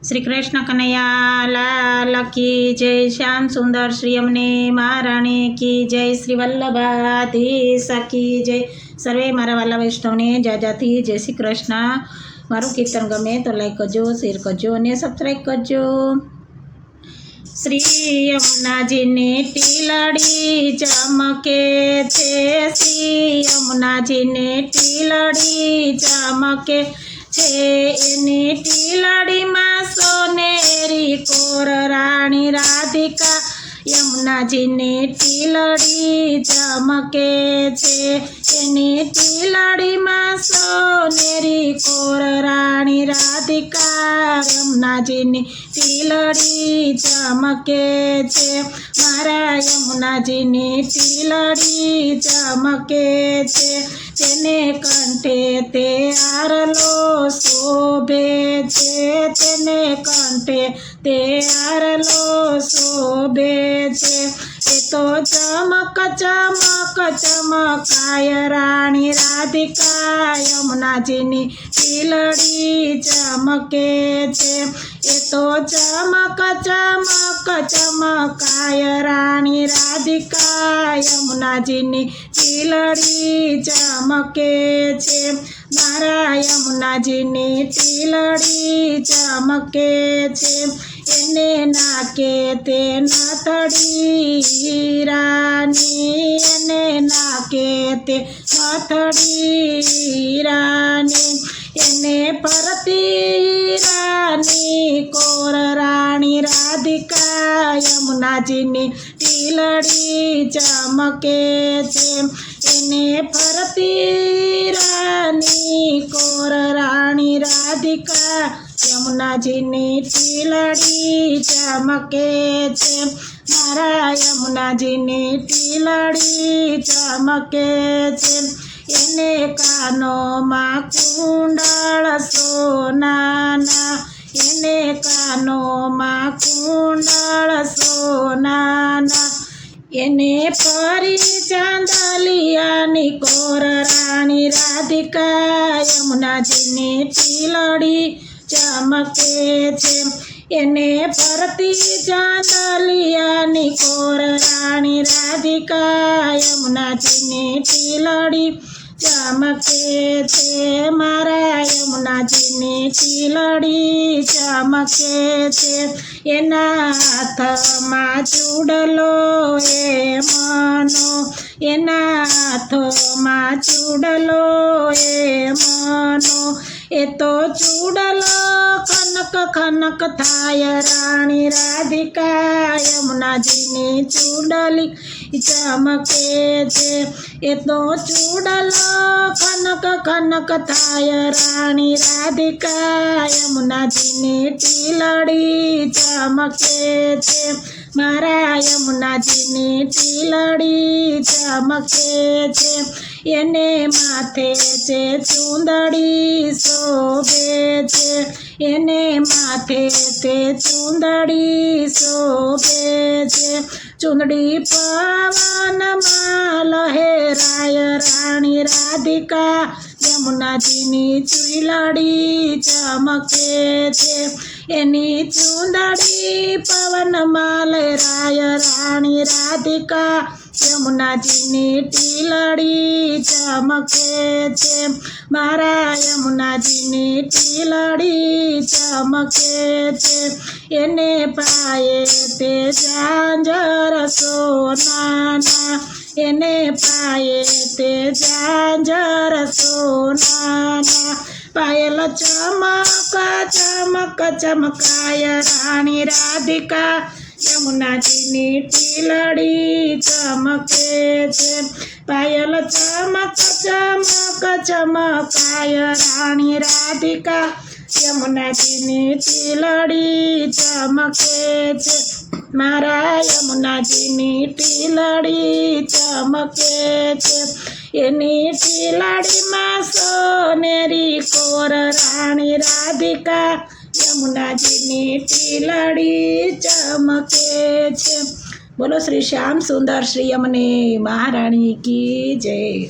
श्री कृष्ण कन्हैया लाल की जय। श्याम सुंदर श्री अमने महाराणी की जय। श्री वल्लभाधीश की जय। सर्वे मारा वाला वैष्णव ने जाजाती जय श्री कृष्ण। मारू कीर्तन गमे तो लाइक करजो, शेर करजो ने सब्सक्राइब करजो। श्री यमुनाजी ने टीलड़ी चमके छे, श्री यमुनाजी ने टीलड़ी चमके छे, एनी टीलड़ी में सोनेरी कोर राणी राधिका यमुनाजी ने टीलड़ी चमके छे, एनी टीलड़ी में सोनेरी कोर राणी राधिका यमुनाजी ने टीलड़ी चमके छे। मारा यमुनाजी ने टीलड़ी चमके छे, तेने कंठे ते आरलो शोभे छे, तेने कंठे ते आरलो शोभे छे। ए तो चमक चमक चमकाय राणी राधिका यमुनाजी नी टीलड़ी चमके छे। ए तो चमक चमक चमकाय राणी राधिका यमुनाजी नी टीलड़ी चमके छे। मारा यमुनाजी नी टीलड़ी चमके छे, एने नाके ते नथड़ी रानी, एने नाके ते नथड़ी रानी, एने परती रानी कोर राणी राधिका यमुनाजी नी टीलड़ी चमके छे, एने परती रानी कोर राणी राधिका यमुनाजी नी टीलड़ी चमके छे। मारा यमुनाजी नी टीलड़ी चमके छे, एने कानो मां कुंडल सोनाना, एने कानो मां कुंडल सोनाना, एने परी चांदलियानी कोर राणी राधिका यमुनाजी नी टीलड़ी चमके छे, एने परती चांदलियानी कोर राणी राधिका यमुनाजी नी टीलड़ी चमके छे। मारा यमुनाजी नी टीलड़ी चमके छे, एना हाथमां चूडलो ए मनो, एना हाथमां चूडलो ए मनो, ए तो चूडलो खनक खनक थाय राणी राधिका यमुनाजी नी चूडली चमके छे। ए तो चूडलो खनक खनक थाय राणी राधिका यमुनाजी नी टीलड़ी चमके छे। मारा यमुनाजी नी टीलड़ी चमके छे, एने माथे छे चूंदड़ी शोभे छे, एने माथे ते चूंदड़ी शोभे छे। चूंदड़ी पवन मां लहराय राणी राधिका यमुनाजी नी टीलड़ी चमके छे, एनी चूंदड़ी पवन मां लहराय राणी राधिका यमुनाजी नी टीलड़ी चमके छे। मारा यमुनाजी नी टीलड़ी चमके छे, एने पाये ते झांझर सोनाना, एने पाये ते झांझर सोनाना, पायल चमक चमक चमकाय राणी राधिका यमुनाजी नी टीलड़ी चमके छे। पायल चमक चमक चमकाय राणी राधिका यमुनाजी नी टीलड़ी चमके छे। मारा यमुनाजी नी टीलड़ी चमके छे, एनी टीलड़ी में सोनेरी कोर राणी राधिका यमुनाजी नी टीलड़ी चमके छे। बोलो श्री श्याम सुंदर श्री अमने महाराणी की जय।